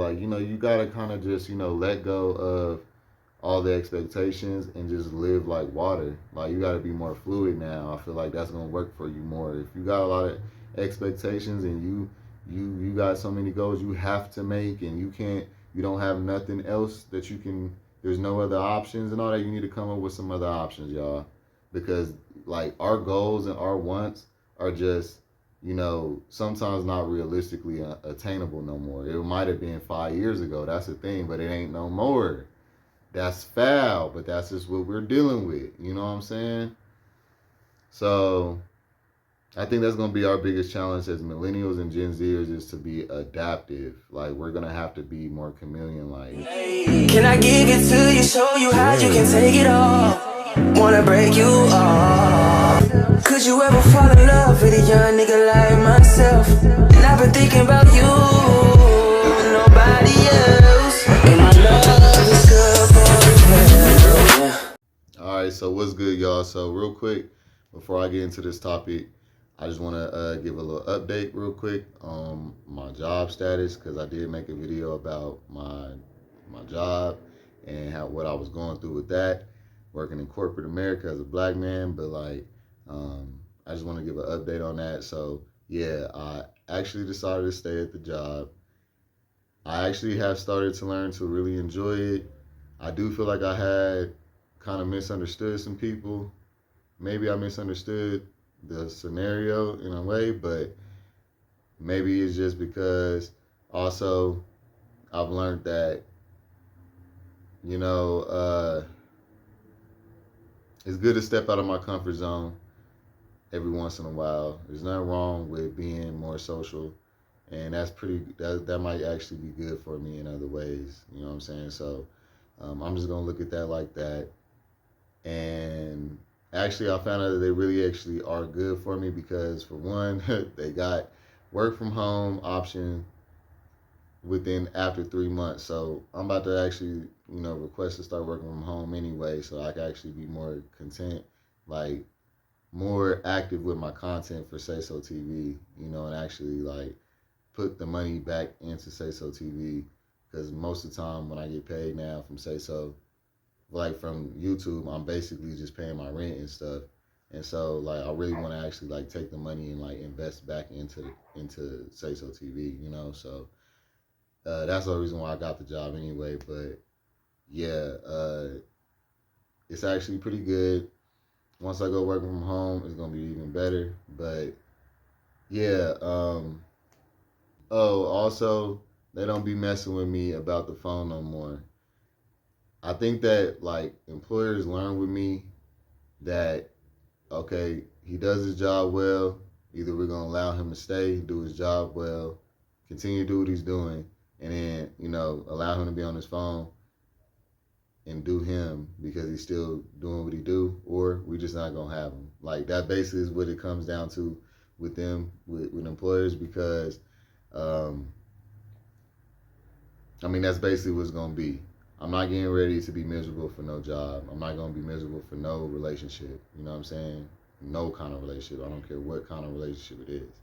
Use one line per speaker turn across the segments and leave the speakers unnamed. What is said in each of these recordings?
like, you gotta kind of just, let go of all the expectations and just live like water. Like, you gotta be more fluid now. I feel like that's gonna work for you more. If you got a lot of expectations and you got so many goals you have to make, and you don't have nothing else that you can, there's no other options and all that, you need to come up with some other options, y'all. Because like our goals and our wants are just, sometimes not realistically attainable no more. It might have been 5 years ago, that's the thing, but it ain't no more. That's foul, but that's just what we're dealing with. You know what I'm saying? So I think that's gonna be our biggest challenge as millennials and Gen Zers, is to be adaptive. Like, we're gonna have to be more chameleon like.
Can I give it to you, show you how you can take it all? Wanna break you off? Could you ever fall in love with a young nigga like myself? And I've been thinking about you, nobody else. And my love is good for the
All right, so what's good, y'all? So real quick, before I get into this topic, I just want to give a little update real quick on my job status, because I did make a video about my job and what I was going through with that, working in corporate America as a black man. But like, I just want to give an update on that. So yeah, I actually decided to stay at the job. I actually have started to learn to really enjoy it. I do feel like I had kind of misunderstood some people. Maybe I misunderstood the scenario in a way, but maybe it's just because also I've learned that, it's good to step out of my comfort zone every once in a while. There's nothing wrong with being more social, and that might actually be good for me in other ways. You know what I'm saying? So I'm just gonna look at that like that. And actually, I found out that they really actually are good for me, because for one, they got work from home option after 3 months. So I'm about to actually, request to start working from home anyway, so I can actually be more content, like more active with my content for Say So TV, and actually like put the money back into Say So TV, because most of the time when I get paid now from Say So, like from YouTube, I'm basically just paying my rent and stuff. And so like I really want to actually like take the money and like invest back into Say So TV, So that's the reason why I got the job anyway. But yeah, it's actually pretty good. Once I go working from home, it's gonna be even better. But yeah, oh, also, they don't be messing with me about the phone no more. I think that like employers learn with me that, okay, he does his job well. Either we're gonna allow him to stay, do his job well, continue to do what he's doing, and then allow him to be on his phone and do him because he's still doing what he do, or we just not gonna have him. Like, that basically is what it comes down to with them, with employers, because I mean, that's basically what it's gonna be. I'm not getting ready to be miserable for no job. I'm not gonna be miserable for no relationship. You know what I'm saying? No kind of relationship. I don't care what kind of relationship it is.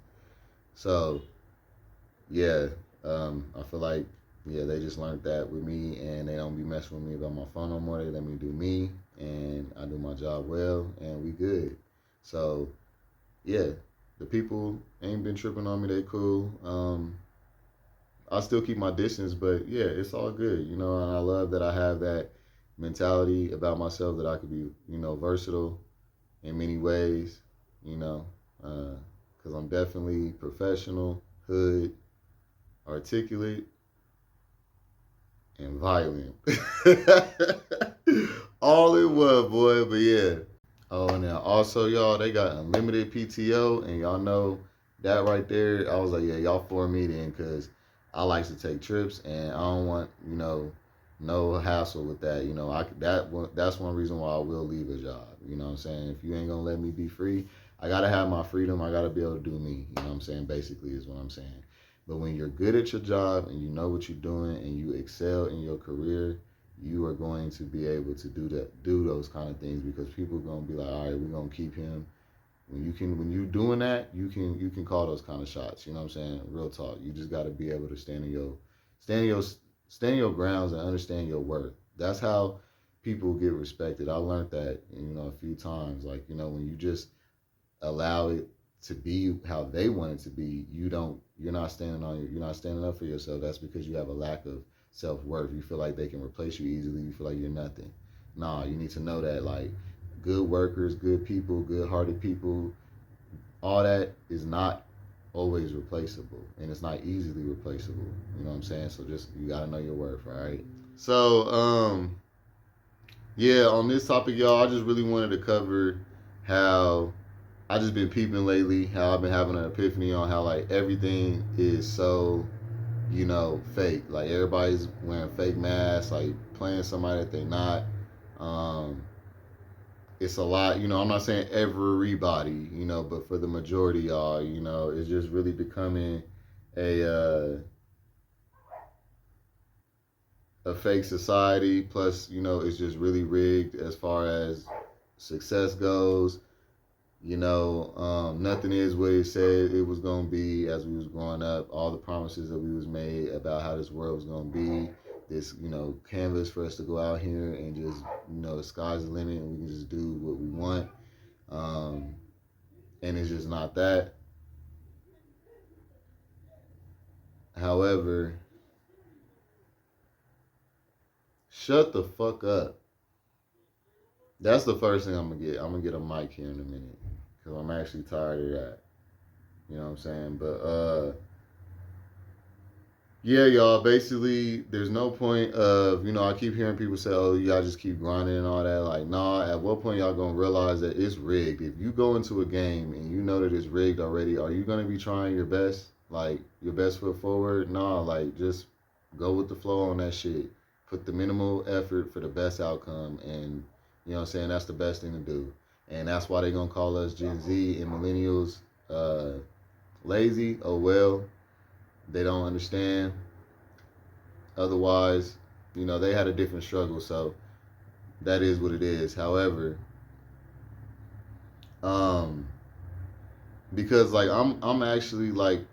So yeah, I feel like, yeah, they just learned that with me, and they don't be messing with me about my phone no more. They let me do me, and I do my job well, and we good. So yeah, the people ain't been tripping on me. They cool. I still keep my distance, but yeah, it's all good, and I love that I have that mentality about myself, that I could be, versatile in many ways, because I'm definitely professional, hood, articulate, and violent. All in one, boy, but yeah. Oh, and now also, y'all, they got unlimited PTO, and y'all know that right there. I was like, yeah, y'all for me then, because I like to take trips, and I don't want, no hassle with that. That's one reason why I will leave a job. You know what I'm saying? If you ain't gonna let me be free, I gotta have my freedom. I gotta be able to do me. You know what I'm saying? Basically, is what I'm saying. But when you're good at your job and you know what you're doing and you excel in your career, you are going to be able to do those kind of things, because people are gonna be like, all right, we're gonna keep him. When you doing that, you can call those kind of shots. You know what I'm saying? Real talk. You just got to be able to stand your stand your grounds and understand your worth. That's how people get respected. I learned that, a few times. Like, when you just allow it to be how they want it to be, you're not you're not standing up for yourself. That's because you have a lack of self-worth. You feel like they can replace you easily. You feel like you're nothing. Nah, you need to know that, like, good workers, good people, good-hearted people, all that is not always replaceable, and it's not easily replaceable. You know what I'm saying? So just, you got to know your worth, all right? So yeah, on this topic, y'all, I just really wanted to cover how I just been peeping lately, how I've been having an epiphany on how, like, everything is so, fake. Like, everybody's wearing fake masks, like, playing somebody that they're not. Um, it's a lot, I'm not saying everybody, but for the majority, y'all, it's just really becoming a a fake society. Plus, it's just really rigged as far as success goes. Nothing is what it said it was gonna be as we was growing up. All the promises that we was made about how this world was gonna be, this, canvas for us to go out here and just, the sky's the limit and we can just do what we want. And it's just not that. However, shut the fuck up. That's the first thing I'm gonna get. I'm gonna get a mic here in a minute because I'm actually tired of that. You know what I'm saying? But yeah, y'all. Basically, there's no point of, I keep hearing people say, "Oh, y'all just keep grinding and all that." Like, nah. At what point y'all gonna realize that it's rigged? If you go into a game and you know that it's rigged already, are you gonna be trying your best, like your best foot forward? Nah. Like, just go with the flow on that shit. Put the minimal effort for the best outcome, and you know what I'm saying, that's the best thing to do. And that's why they're gonna call us Gen Z and millennials lazy. Oh well, they don't understand. Otherwise, they had a different struggle, so that is what it is. However, because, like, I'm actually, like,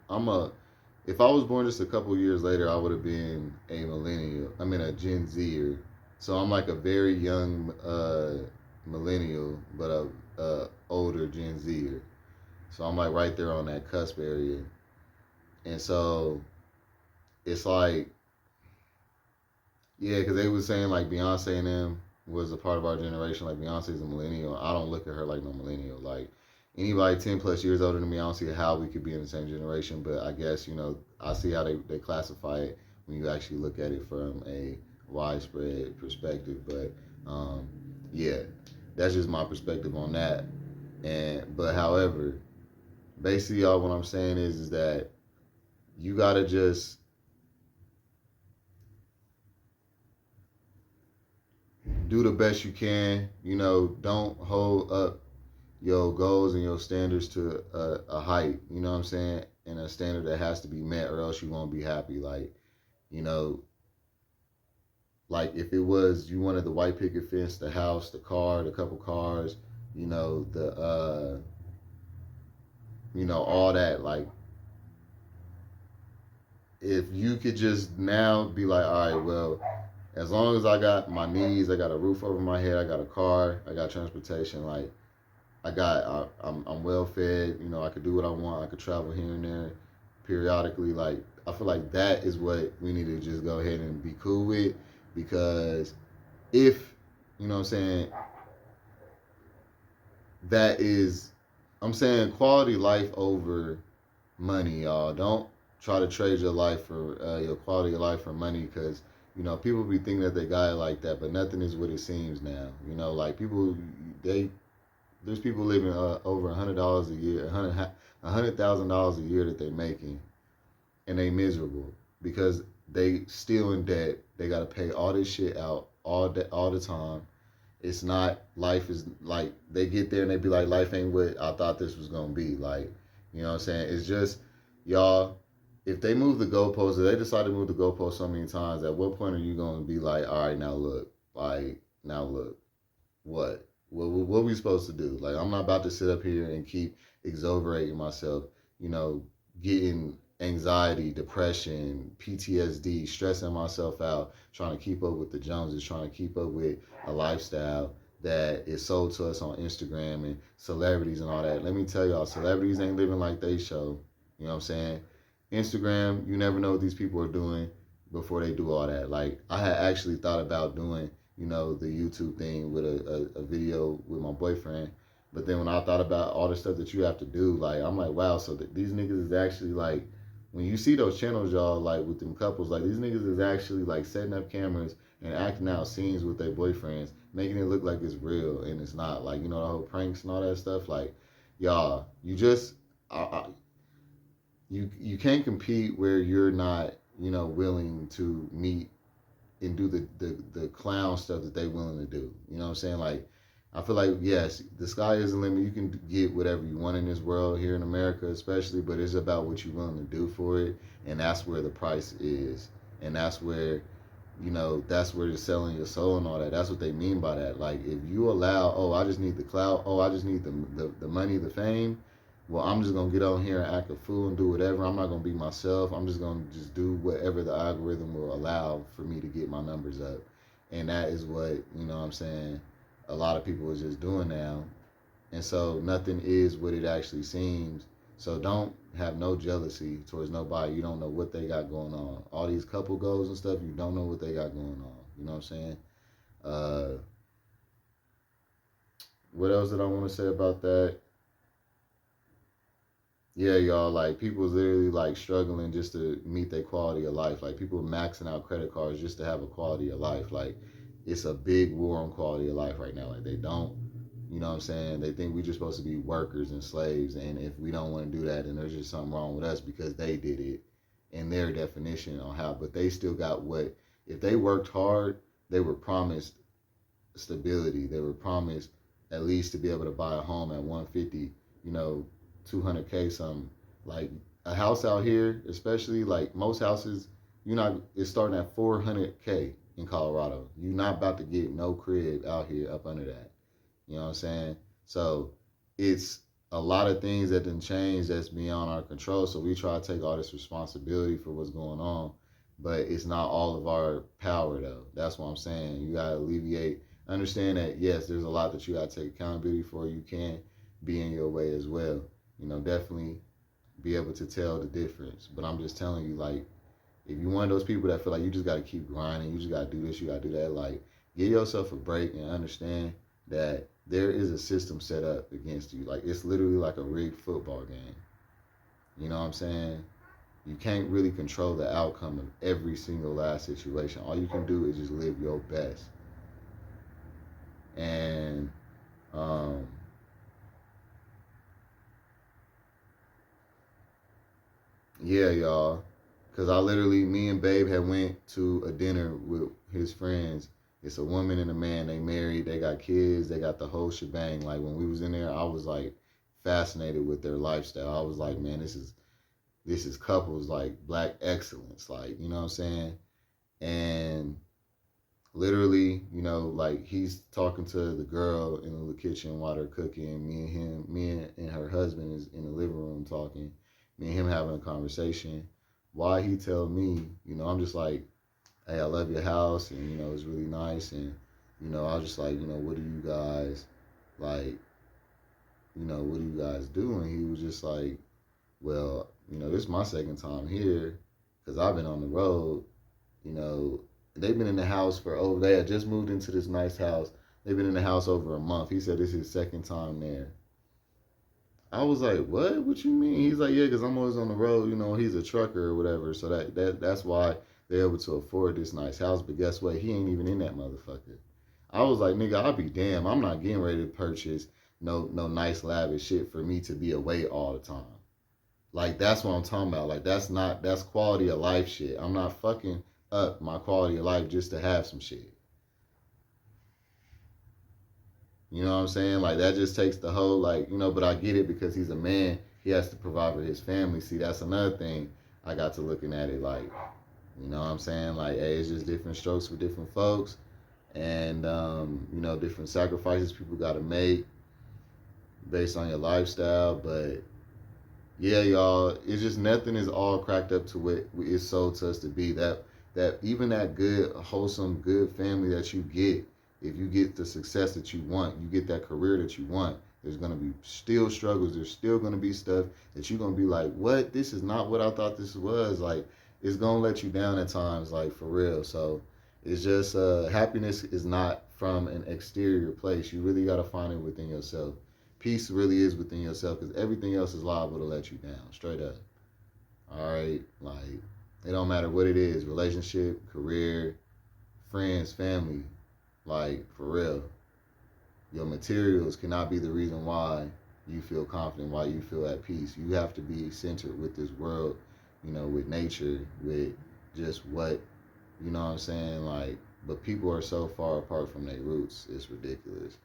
if I was born just a couple years later, I would have been a millennial. I mean, a Gen Zer. So I'm like a very young millennial, but a older Gen Zer. So I'm like right there on that cusp area. And so it's like, yeah, because they was saying, like, Beyonce and them was a part of our generation. Like, Beyonce's a millennial. I don't look at her like no millennial. Like, anybody 10 plus years older than me, I don't see how we could be in the same generation. But I guess, I see how they classify it when you actually look at it from a widespread perspective. But yeah, that's just my perspective on that. But however, basically, y'all, what I'm saying is that you gotta just do the best you can. Don't hold up your goals and your standards to a height. You know what I'm saying? And a standard that has to be met, or else you won't be happy. Like, like if it was you wanted the white picket fence, the house, the car, the couple cars, the all that. Like, if you could just now be like, all right, well, as long as I got my needs, I got a roof over my head, I got a car, I got transportation, like, I'm well fed, I could do what I want, I could travel here and there periodically. Like, I feel like that is what we need to just go ahead and be cool with, because if, you know what I'm saying, that is, I'm saying quality life over money, y'all. Don't try to trade your life for your quality of life for money, because people be thinking that they got it like that, but nothing is what it seems now. Like, people, there's people living over $100 a year, $100,000 a year that they're making, and they miserable because they still in debt. They got to pay all this shit out all the time. It's not, life is like, they get there and they be like, life ain't what I thought this was gonna be. Like, you know what I'm saying? It's just, y'all, if they move the goalposts, if they decide to move the goalposts so many times, at what point are you gonna be like, all right, now look, what? What are we supposed to do? Like, I'm not about to sit up here and keep exoverating myself, getting anxiety, depression, PTSD, stressing myself out, trying to keep up with the Joneses, trying to keep up with a lifestyle that is sold to us on Instagram and celebrities and all that. Let me tell y'all, celebrities ain't living like they show. You know what I'm saying? Instagram, you never know what these people are doing before they do all that. Like, I had actually thought about doing, the YouTube thing with a video with my boyfriend. But then when I thought about all the stuff that you have to do, like, I'm like, wow, so these niggas is actually like, when you see those channels, y'all, like with them couples, like these niggas is actually like setting up cameras and acting out scenes with their boyfriends, making it look like it's real and it's not. Like, the whole pranks and all that stuff. Like, y'all, you can't compete where you're not, willing to meet and do the clown stuff that they willing to do. You know what I'm saying? Like, I feel like, yes, the sky is the limit. You can get whatever you want in this world, here in America especially, but it's about what you're willing to do for it, and that's where the price is. And that's where, that's where you're selling your soul and all that. That's what they mean by that. Like, if you allow, oh, I just need the clout, oh, I just need the money, the fame, well, I'm just going to get on here and act a fool and do whatever. I'm not going to be myself. I'm just going to just do whatever the algorithm will allow for me to get my numbers up. And that is what, what I'm saying, a lot of people is just doing now. And so nothing is what it actually seems. So don't have no jealousy towards nobody. You don't know what they got going on. All these couple goals and stuff, you don't know what they got going on. You know what I'm saying? What else did I want to say about that? Yeah, y'all, like, people's literally, like, struggling just to meet their quality of life. Like, people maxing out credit cards just to have a quality of life. Like, it's a big war on quality of life right now. Like, they don't, you know what I'm saying? They think we're just supposed to be workers and slaves. And if we don't want to do that, then there's just something wrong with us because they did it in their definition on how. But they still got what, if they worked hard, they were promised stability. They were promised at least to be able to buy a home at 150, 200K something. Like, a house out here, especially, like, most houses, it's starting at 400K in Colorado. You're not about to get no crib out here up under that. You know what I'm saying? So it's a lot of things that didn't change that's beyond our control. So we try to take all this responsibility for what's going on, but it's not all of our power though. That's what I'm saying. You gotta understand that, yes, there's a lot that you gotta take accountability for. You can't be in your way as well. Definitely be able to tell the difference. But I'm just telling you, like, if you're one of those people that feel like you just got to keep grinding, you just got to do this, you got to do that, like, give yourself a break and understand that there is a system set up against you. Like, it's literally like a rigged football game. You know what I'm saying? You can't really control the outcome of every single last situation. All you can do is just live your best. And, yeah, y'all. Because me and Babe had went to a dinner with his friends. It's a woman and a man. They married. They got kids. They got the whole shebang. Like, when we was in there, I was, like, fascinated with their lifestyle. I was like, man, this is couples, like, black excellence. Like, you know what I'm saying? And literally, like, he's talking to the girl in the kitchen while they're cooking. Me and her husband is in the living room talking. Me and him having a conversation. Why he tell me, I'm just like, hey, I love your house, and, it's really nice, and, I was just like, what do you guys, like, what do you guys do? And he was just like, well, this is my second time here, because I've been on the road, they've been in the house they had just moved into this nice house. They've been in the house over a month. He said this is his second time there. I was like, what you mean? He's like, yeah, because I'm always on the road. He's a trucker or whatever. So that's why they're able to afford this nice house. But guess what? He ain't even in that motherfucker. I was like, nigga, I'll be damned. I'm not getting ready to purchase no nice lavish shit for me to be away all the time. Like, that's what I'm talking about. Like, that's quality of life shit. I'm not fucking up my quality of life just to have some shit. You know what I'm saying? Like, that just takes the whole, like, but I get it because he's a man. He has to provide for his family. See, that's another thing I got to looking at it like, you know what I'm saying? Like, hey, it's just different strokes for different folks. And, different sacrifices people got to make based on your lifestyle. But yeah, y'all, it's just nothing is all cracked up to what it's sold to us to be. That even that good, wholesome, good family that you get, if you get the success that you want, you get that career that you want. There's gonna be still struggles. There's still gonna be stuff that you're gonna be like, what? This is not what I thought this was. Like, it's gonna let you down at times, like for real. So it's just happiness is not from an exterior place. You really gotta find it within yourself. Peace really is within yourself because everything else is liable to let you down, straight up. All right, like it don't matter what it is, relationship, career, friends, family, like for real. Your materials cannot be the reason why you feel confident, why you feel at peace. You have to be centered with this world, with nature, with just what, you know what I'm saying? Like, but people are so far apart from their roots, it's ridiculous.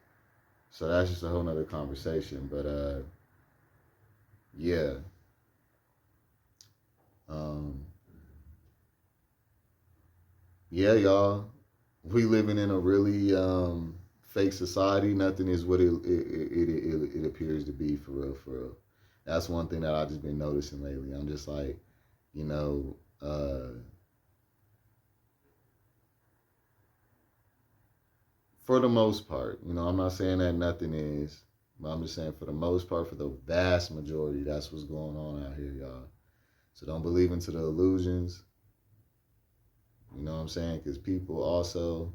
So that's just a whole nother conversation. But yeah. Um, yeah, y'all. We living in a really fake society. Nothing is what it appears to be for real, for real. That's one thing that I've just been noticing lately. I'm just like, you know, for the most part, I'm not saying that nothing is, but I'm just saying for the most part, for the vast majority, that's what's going on out here, y'all. So don't believe into the illusions. You know what I'm saying? Because people also,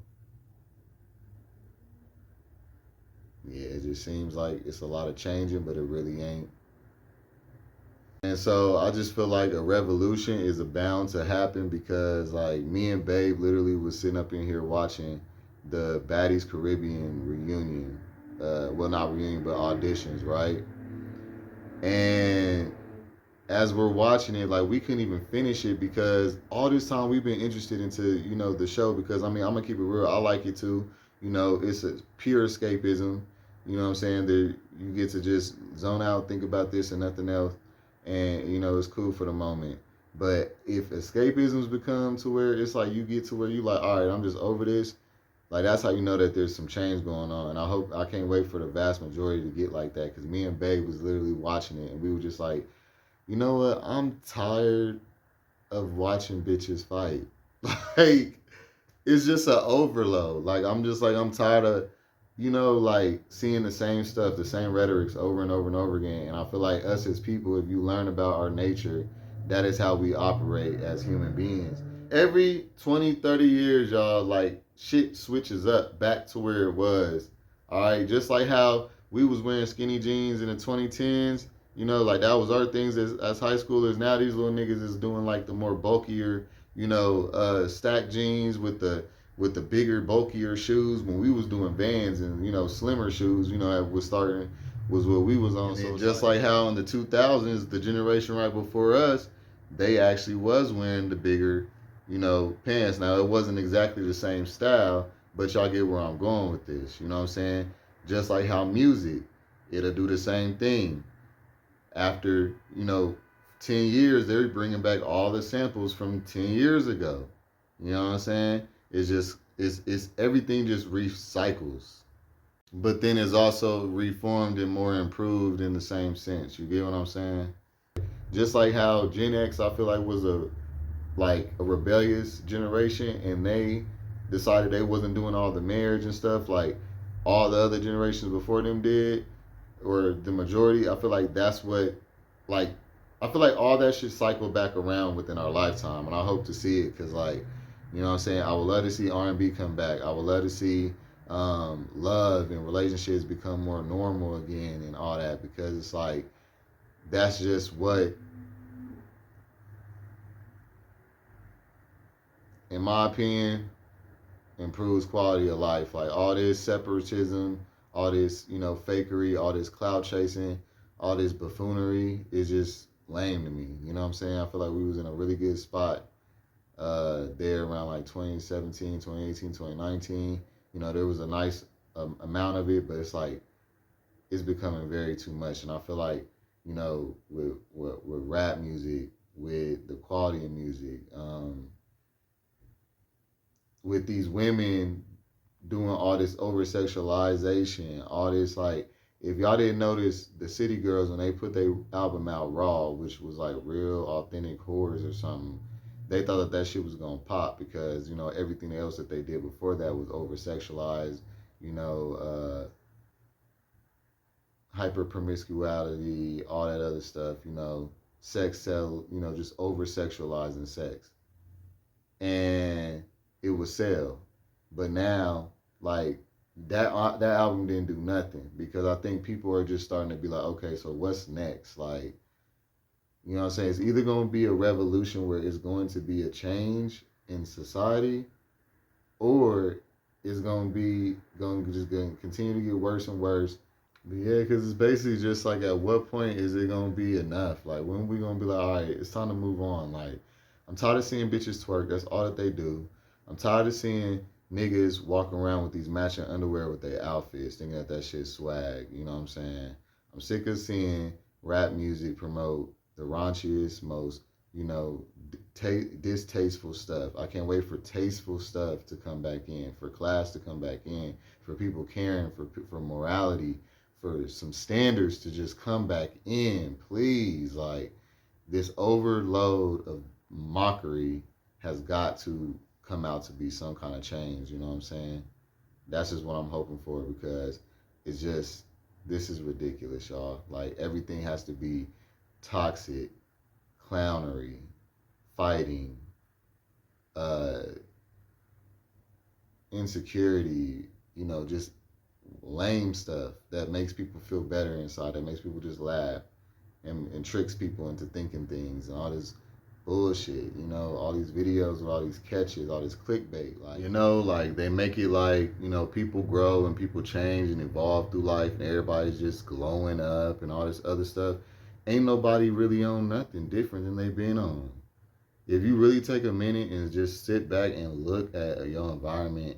yeah, it just seems like it's a lot of changing, but it really ain't. And so I just feel like a revolution is bound to happen because like me and Babe literally was sitting up in here watching the Baddies Caribbean reunion. Well, not reunion, but auditions, right? And as we're watching it, like we couldn't even finish it because all this time we've been interested into, the show because I mean I'm gonna keep it real. I like it too. It's a pure escapism. You know what I'm saying? That you get to just zone out, think about this and nothing else, and it's cool for the moment. But if escapisms become to where it's like you get to where you like, all right, I'm just over this. Like that's how you know that there's some change going on, and I can't wait for the vast majority to get like that. Because me and Babe was literally watching it, and we were just like, you know what? I'm tired of watching bitches fight. Like, it's just an overload. Like, I'm just like, I'm tired of, like seeing the same stuff, the same rhetorics over and over and over again. And I feel like us as people, if you learn about our nature, that is how we operate as human beings. Every 20, 30 years, y'all, like, shit switches up back to where it was. All right. Just like how we was wearing skinny jeans in the 2010s. Like that was our things as high schoolers. Now these little niggas is doing like the more bulkier, stacked jeans with the bigger, bulkier shoes. When we was doing Vans and slimmer shoes, was what we was on. So just like how in the 2000s, the generation right before us, they actually was wearing the bigger, pants. Now it wasn't exactly the same style, but y'all get where I'm going with this. You know what I'm saying? Just like how music, it'll do the same thing after 10 years they're bringing back all the samples from 10 years ago. You know what I'm saying? It's everything just recycles, but then it's also reformed and more improved in the same sense. You get what I'm saying? Just like how Gen X I feel like was a rebellious generation, and they decided they wasn't doing all the marriage and stuff like all the other generations before them did, or the majority. I feel like that's what, like, I feel like all that should cycle back around within our lifetime, and I hope to see it because, like, you know what I'm saying? I would love to see R&B come back. I would love to see love and relationships become more normal again and all that because it's like that's just what, in my opinion, improves quality of life. Like all this separatism, all this, fakery, all this cloud chasing, all this buffoonery is just lame to me. You know what I'm saying? I feel like we was in a really good spot there around like 2017, 2018, 2019. There was a nice amount of it, but it's like it's becoming very too much. And I feel like, with rap music, with the quality of music, with these women doing all this over sexualization, all this like if y'all didn't notice, the City Girls, when they put their album out Raw, which was like real authentic horrors or something, they thought that that shit was gonna pop because you know everything else that they did before that was over sexualized, you know, hyper promiscuity, all that other stuff, you know, sex sell, you know, just over sexualizing sex, and it would sell. But now, like that album didn't do nothing because I think people are just starting to be like, okay, so what's next? Like, you know what I'm saying? It's either going to be a revolution where it's going to be a change in society, or it's going to be going to continue to get worse and worse. But yeah, because it's basically just like, at what point is it going to be enough? Like, when we going to be like, all right, it's time to move on? Like, I'm tired of seeing bitches twerk. That's all that they do. I'm tired of seeing niggas walking around with these matching underwear with their outfits, thinking that that shit's swag. You know what I'm saying? I'm sick of seeing rap music promote the raunchiest, most, you know, distasteful stuff. I can't wait for tasteful stuff to come back in, for class to come back in, for people caring, for morality, for some standards to just come back in, please. Like, this overload of mockery has got to come out to be some kind of change. You know what I'm saying? That's just what I'm hoping for, because it's just, this is ridiculous, y'all. Like, everything has to be toxic, clownery, fighting, uh, insecurity, you know, just lame stuff that makes people feel better inside, that makes people just laugh, and tricks people into thinking things, and all this bullshit, you know, all these videos with all these catches, all this clickbait, like, you know, like they make it like, you know, people grow and people change and evolve through life and everybody's just glowing up and all this other stuff. Ain't nobody really on nothing different than they've been on. If you really take a minute and just sit back and look at your environment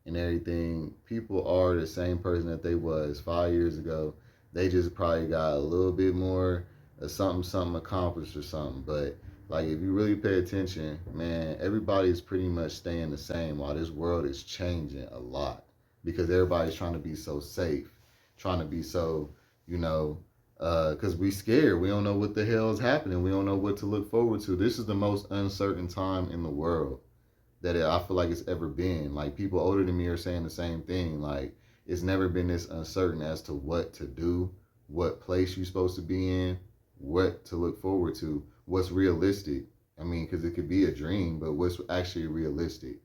and everything, people are the same person that they was 5 years ago. They just probably got a little bit more of something accomplished or something. But like, if you really pay attention, man, everybody's pretty much staying the same while this world is changing a lot, because everybody's trying to be so safe, trying to be so, you know, because we scared. We don't know what the hell is happening. We don't know what to look forward to. This is the most uncertain time in the world that I feel like it's ever been. Like, people older than me are saying the same thing. Like, it's never been this uncertain as to what to do, what place you're supposed to be in, what to look forward to, what's realistic. I mean, because it could be a dream, but what's actually realistic?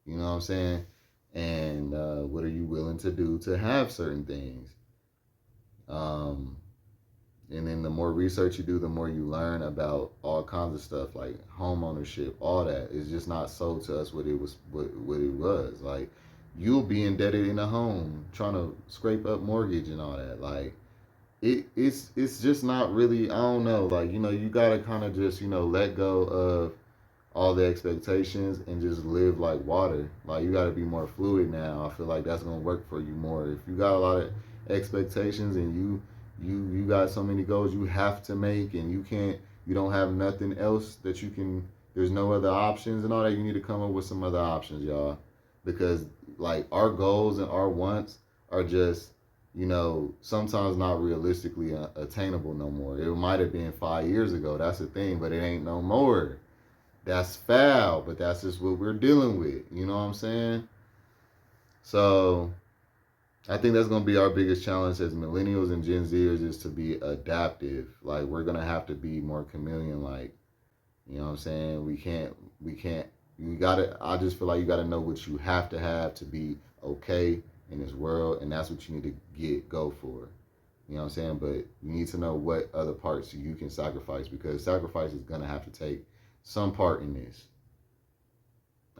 You know what I'm saying? And what are you willing to do to have certain things? Um, and then the more research you do, the more you learn about all kinds of stuff, like home ownership. All that is just not sold to us what it was. What it was like. You'll be indebted in a home, trying to scrape up mortgage and all that. Like, it's just not really. I don't know. Like, you know, you gotta kind of just, you know, let go of all the expectations and just live like water. Like, you got to be more fluid now. I feel like that's gonna work for you more. If you got a lot of expectations and you got so many goals you have to make, and you don't have nothing else that you can. There's no other options and all that. You need to come up with some other options, y'all, because like, our goals and our wants are just, you know, sometimes not realistically attainable no more. It might have been 5 years ago. That's the thing, but it ain't no more. That's foul, but that's just what we're dealing with. You know what I'm saying? So I think that's gonna be our biggest challenge as millennials and Gen Zers, is to be adaptive. Like, we're gonna have to be more chameleon like. You know what I'm saying? We can't you gotta I just feel like you gotta know what you have to be okay in this world, and that's what you need to go for. You know what I'm saying? But you need to know what other parts you can sacrifice, because sacrifice is gonna have to take some part in this.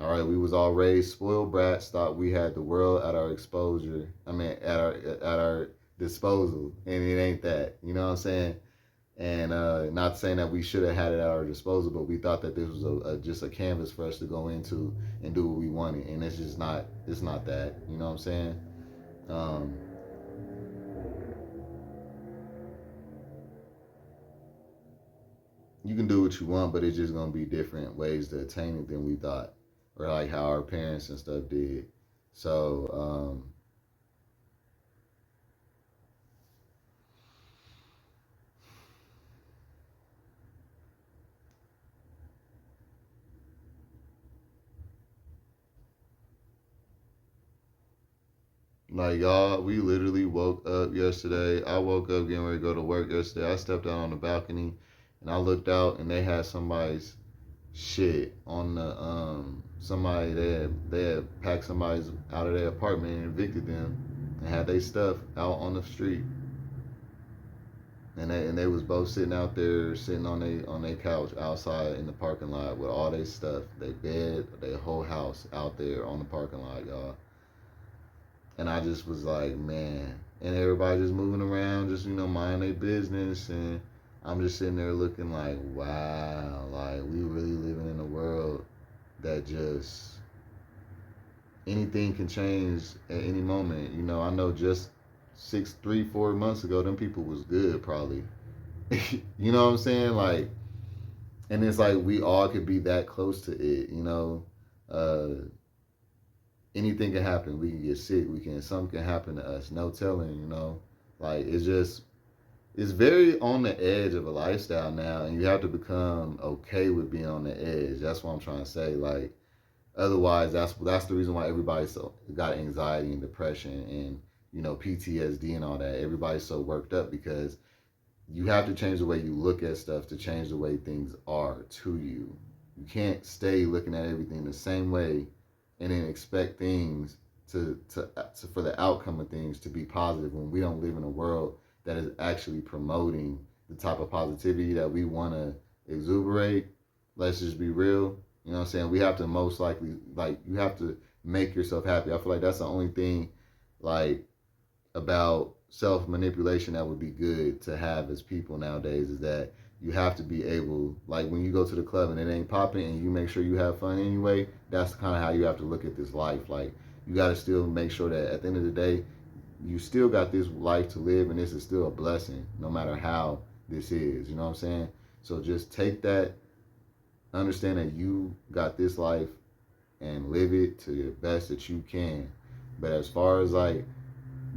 All right, we was all raised spoiled brats, thought we had the world at our exposure. I mean, at our disposal, and it ain't that. You know what I'm saying? And not saying that we should have had it at our disposal, but we thought that this was just a canvas for us to go into and do what we wanted, and it's just not. It's not that. You know what I'm saying? Um, you can do what you want, but it's just gonna be different ways to attain it than we thought, or like how our parents and stuff did. So Like y'all, we literally woke up yesterday. I woke up getting ready to go to work yesterday. I stepped out on the balcony and I looked out and they had somebody's shit on the somebody they had packed somebody's out of their apartment and evicted them and had their stuff out on the street. And they was both sitting out there sitting on their couch outside in the parking lot with all their stuff, their bed, their whole house out there on the parking lot, y'all. And I just was like, man. And everybody just moving around, just, mind their business. And I'm just sitting there looking like, wow, like we really living in a world that just anything can change at any moment. I know just 4 months ago, them people was good probably. You know what I'm saying? Like, and it's like we all could be that close to it. Uh, Anything can happen. We can get sick. Something can happen to us. No telling. Like it's very on the edge of a lifestyle now, and you have to become okay with being on the edge. That's what I'm trying to say. Like otherwise, that's the reason why everybody's so got anxiety and depression and PTSD and all that. Everybody's so worked up because you have to change the way you look at stuff to change the way things are to you. You can't stay looking at everything the same way and then expect things to for the outcome of things to be positive when we don't live in a world that is actually promoting the type of positivity that we want to exuberate. Let's just be real. You know what I'm saying? We have to most likely, like, you have to make yourself happy. I feel like that's the only thing, like, about self manipulation that would be good to have as people nowadays is that you have to be able, like when you go to the club and it ain't popping and you make sure you have fun anyway, that's kind of how you have to look at this life. Like you got to still make sure that at the end of the day, you still got this life to live and this is still a blessing no matter how this is. You know what I'm saying? So just take that, understand that you got this life and live it to the best that you can. But as far as like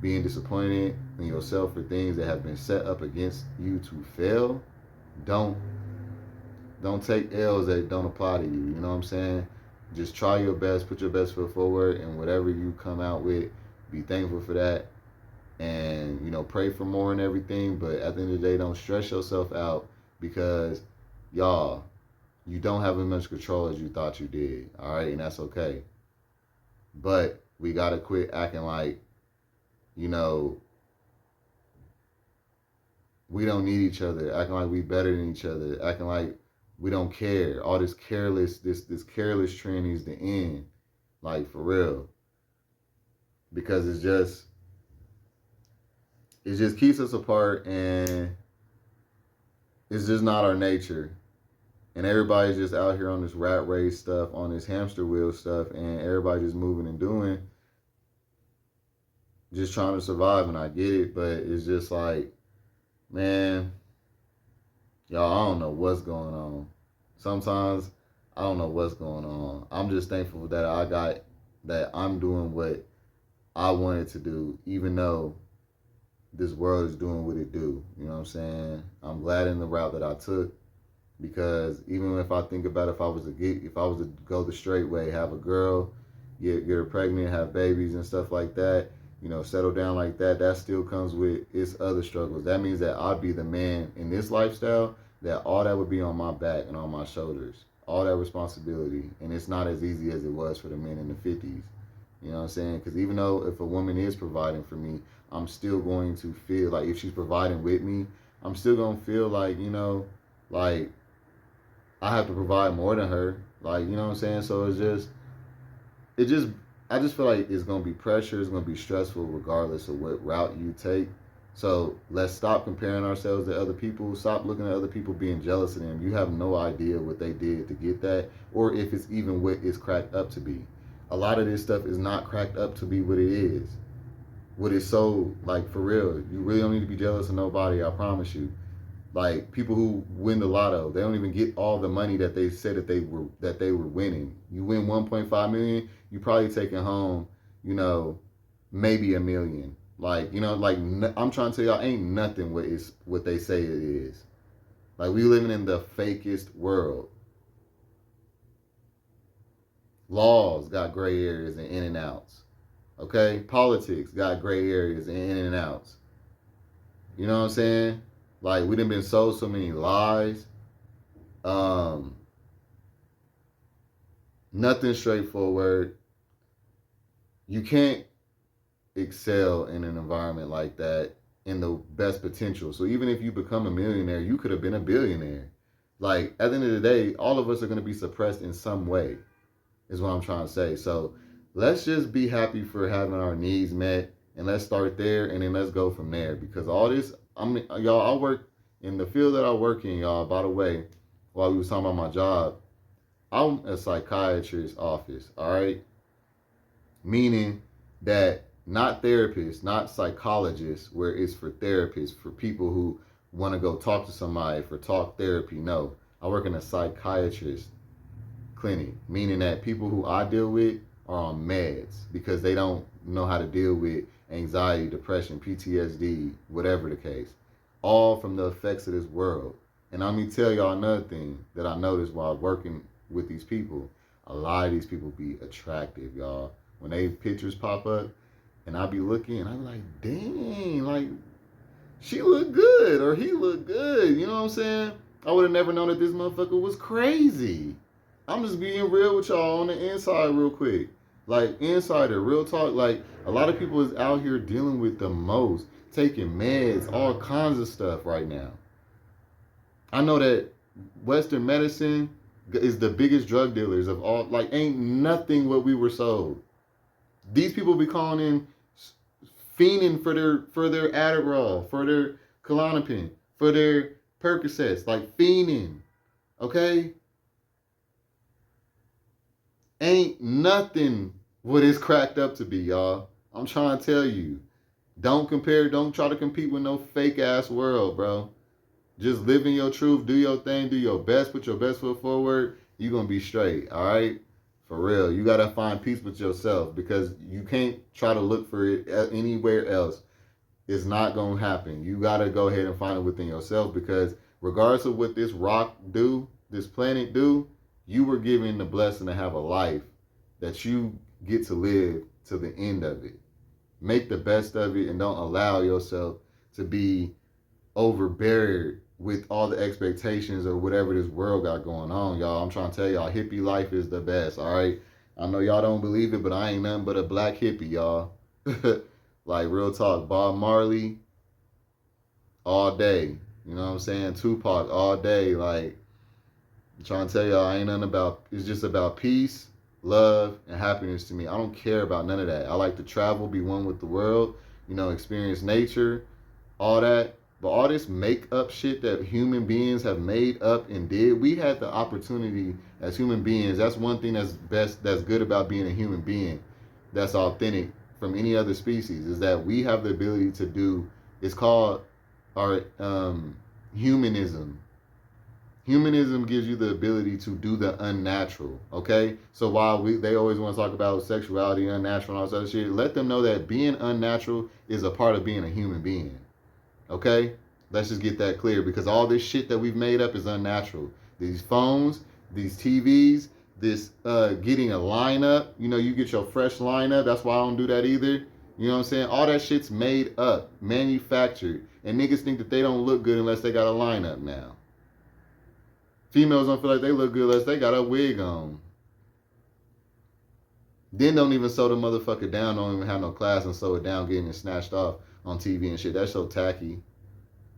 being disappointed in yourself for things that have been set up against you to fail, don't take L's that don't apply to you. You know what I'm saying? Just try your best, put your best foot forward, and whatever you come out with, be thankful for that, and pray for more and everything. But at the end of the day, don't stress yourself out because y'all, you don't have as much control as you thought you did. All right, and that's okay. But we gotta quit acting like we don't need each other, acting like we better than each other, acting like we don't care. All this careless trend needs to end, like for real, because it just keeps us apart, and it's just not our nature. And everybody's just out here on this rat race stuff, on this hamster wheel stuff, and everybody just moving and doing, just trying to survive. And I get it, but it's just like, man, y'all, I don't know what's going on. Sometimes I don't know what's going on. I'm just thankful that I'm doing what I wanted to do, even though this world is doing what it do. You know what I'm saying? I'm glad in the route that I took, because even if I think about if I was to go the straight way, have a girl, get her pregnant, have babies and stuff like that, settle down like that, that still comes with its other struggles. That means that I'd be the man in this lifestyle, that all that would be on my back and on my shoulders, all that responsibility. And it's not as easy as it was for the men in the 50s. You know what I'm saying? Because even though if a woman is providing for me, I'm still going to feel like, if she's providing with me, I'm still going to feel like, like I have to provide more than her. Like, you know what I'm saying? So I just feel like it's going to be pressure. It's going to be stressful regardless of what route you take. So let's stop comparing ourselves to other people. Stop looking at other people being jealous of them. You have no idea what they did to get that, or if it's even what it's cracked up to be. A lot of this stuff is not cracked up to be what it is. What is so, like, for real. You really don't need to be jealous of nobody, I promise you. Like, people who win the lotto, they don't even get all the money that they said that they were winning. You win 1.5 million, you probably taking home, maybe $1 million. Like, I'm trying to tell y'all, ain't nothing what they say it is. Like, we living in the fakest world. Laws got gray areas and in and outs. Okay, politics got gray areas and in and outs. You know what I'm saying? Like we done been sold so many lies. Um, Nothing straightforward. You can't excel in an environment like that in the best potential. So even if you become a millionaire, you could have been a billionaire. Like at the end of the day, all of us are going to be suppressed in some way, is what I'm trying to say. So let's just be happy for having our needs met, and let's start there, and then let's go from there. Because all this, y'all, I work in the field that I work in, y'all. By the way, while we was talking about my job, I'm a psychiatrist's office. All right, meaning that not therapists, not psychologists, where it's for therapists, for people who want to go talk to somebody for talk therapy. No, I work in a psychiatrist clinic, meaning that people who I deal with are on meds because they don't know how to deal with anxiety, depression, PTSD, whatever the case, all from the effects of this world. And let me tell y'all another thing that I noticed while working with these people. A lot of these people be attractive, y'all. When they pictures pop up and I be looking and I'm like, dang, like she look good or he look good. You know what I'm saying? I would have never known that this motherfucker was crazy. I'm just being real with y'all on the inside real quick. Like insider, real talk. Like a lot of people is out here dealing with the most, taking meds, all kinds of stuff right now. I know that Western medicine is the biggest drug dealers of all. Like ain't nothing what we were sold. These people be calling in fiending for their Adderall, for their Klonopin, for their Percocets, like fiending. Okay, ain't nothing what it's cracked up to be, y'all. I'm trying to tell you. Don't compare. Don't try to compete with no fake ass world, bro. Just live in your truth, do your thing, do your best, put your best foot forward. You're gonna be straight, all right? For real. You gotta find peace with yourself because you can't try to look for it anywhere else. It's not gonna happen. You gotta go ahead and find it within yourself because regardless of what this rock do, this planet do, you were given the blessing to have a life that you get to live to the end of it. Make the best of it and don't allow yourself to be overbeared with all the expectations or whatever this world got going on, y'all. I'm trying to tell y'all, hippie life is the best, all right? I know y'all don't believe it, but I ain't nothing but a black hippie, y'all. Like, real talk. Bob Marley, all day. You know what I'm saying? Tupac, all day. Like, I'm trying to tell y'all, I ain't nothing about, it's just about peace, love, and happiness to me. I don't care about none of that. I like to travel, be one with the world, you know, experience nature, all that. But all this make up shit that human beings have made up and did, we had the opportunity as human beings. That's one thing that's good about being a human being that's authentic from any other species is that we have the ability to do, it's called our humanism. Humanism gives you the ability to do the unnatural, okay? So while they always want to talk about sexuality, unnatural, and all this other shit, let them know that being unnatural is a part of being a human being. Okay? Let's just get that clear because all this shit that we've made up is unnatural. These phones, these TVs, this getting a lineup, you know, you get your fresh lineup. That's why I don't do that either. You know what I'm saying? All that shit's made up, manufactured. And niggas think that they don't look good unless they got a lineup now. Females don't feel like they look good unless they got a wig on. Then don't even sew the motherfucker down, don't even have no class and sew it down, getting it snatched off on TV and shit. That's so tacky.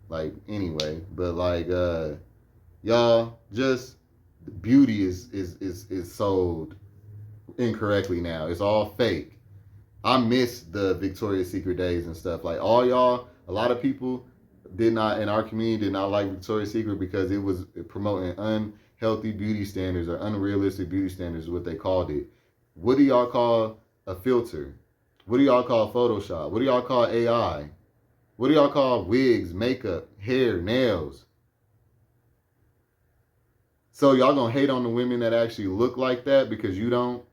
Like, anyway. But like y'all, just beauty is sold incorrectly now. It's all fake. I miss the Victoria's Secret days and stuff. Like all y'all, a lot of people did not in our community did not like Victoria's Secret because it was promoting unhealthy beauty standards or unrealistic beauty standards is what they called it. What do y'all call a filter? What do y'all call Photoshop? What do y'all call AI? What do y'all call wigs, makeup, hair, nails? So y'all gonna hate on the women that actually look like that because you don't?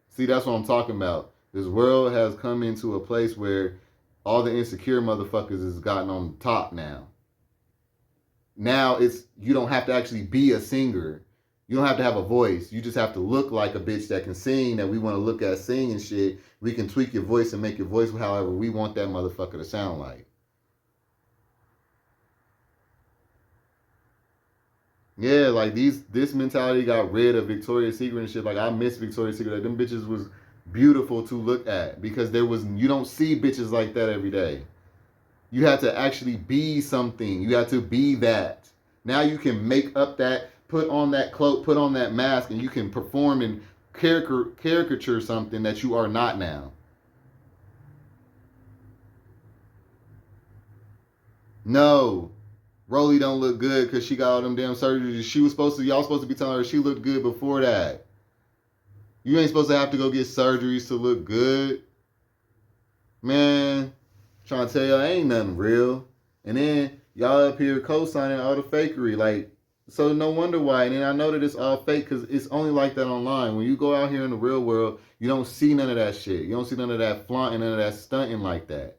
See, that's what I'm talking about. This world has come into a place where all the insecure motherfuckers has gotten on top now. Now it's you don't have to actually be a singer. You don't have to have a voice. You just have to look like a bitch that can sing, that we want to look at sing and shit. We can tweak your voice and make your voice however we want that motherfucker to sound like. Yeah, like this mentality got rid of Victoria's Secret and shit. Like, I miss Victoria's Secret. Like, them bitches was beautiful to look at because you don't see bitches like that every day. You had to actually be something. You had to be that. Now you can make up that, put on that cloak, put on that mask, and you can perform and caricature something that you are not now. No. Rolly don't look good because she got all them damn surgeries. Y'all supposed to be telling her she looked good before that. You ain't supposed to have to go get surgeries to look good. Man, trying to tell y'all ain't nothing real. And then y'all up here co-signing all the fakery. Like, so no wonder why. And then I know that it's all fake because it's only like that online. When you go out here in the real world, you don't see none of that shit. You don't see none of that flaunting, none of that stunting like that.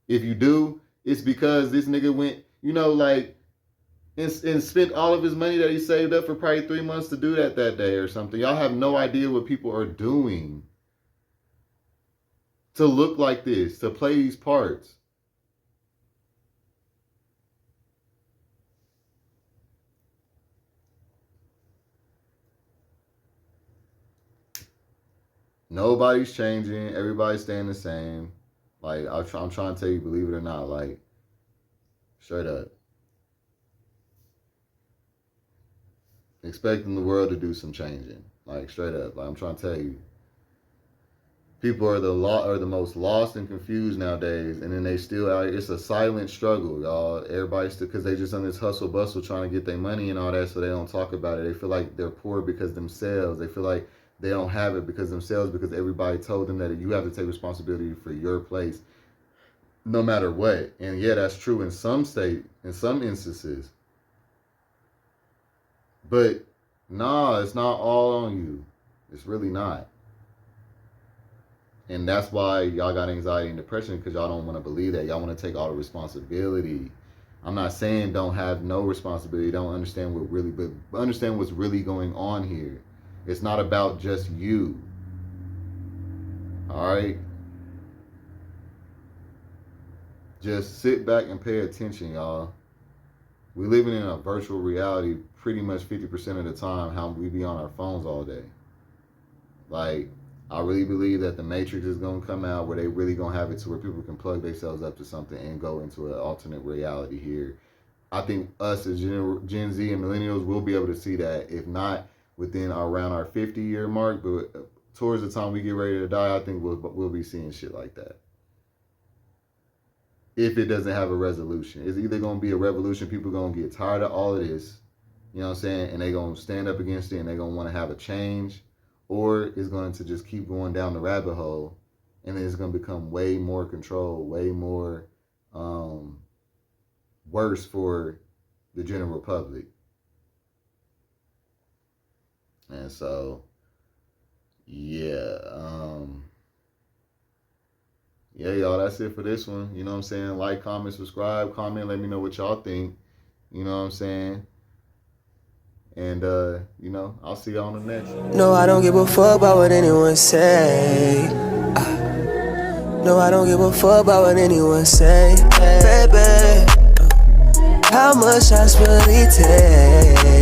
If you do, it's because this nigga went, like, and spent all of his money that he saved up for probably 3 months to do that day or something. Y'all have no idea what people are doing to look like this, to play these parts. Nobody's changing. Everybody's staying the same. Like, I'm trying to tell you, believe it or not, like, straight up. Expecting the world to do some changing. Like, straight up. Like, I'm trying to tell you. People are the most lost and confused nowadays, and then they still, it's a silent struggle, y'all. Everybody's still, because they just on this hustle bustle trying to get their money and all that, so they don't talk about it. They feel like they're poor because themselves. They feel like they don't have it because themselves, because everybody told them that you have to take responsibility for your place no matter what. And yeah, that's true in some instances. But nah, it's not all on you. It's really not. And that's why y'all got anxiety and depression, because y'all don't want to believe that. Y'all want to take all the responsibility. I'm not saying don't have no responsibility. Don't understand but understand what's really going on here. It's not about just you. All right? Just sit back and pay attention, y'all. We living in a virtual reality pretty much 50% of the time, how we be on our phones all day. Like, I really believe that the Matrix is going to come out where they really going to have it to where people can plug themselves up to something and go into an alternate reality here. I think us as Gen Z and millennials will be able to see that, if not within around our 50-year mark, but towards the time we get ready to die, I think we'll be seeing shit like that. If it doesn't have a resolution. It's either going to be a revolution, people going to get tired of all of this, you know what I'm saying, and they going to stand up against it and they going to want to have a change, or it's going to just keep going down the rabbit hole, and then it's going to become way more control, way more worse for the general public. And so, yeah, y'all, that's it for this one. You know what I'm saying? Like, comment, subscribe, comment, let me know what y'all think. You know what I'm saying? And, I'll see y'all on the next one.
No, I don't give a fuck about what anyone say. No, I don't give a fuck about what anyone say. Baby, how much I really take.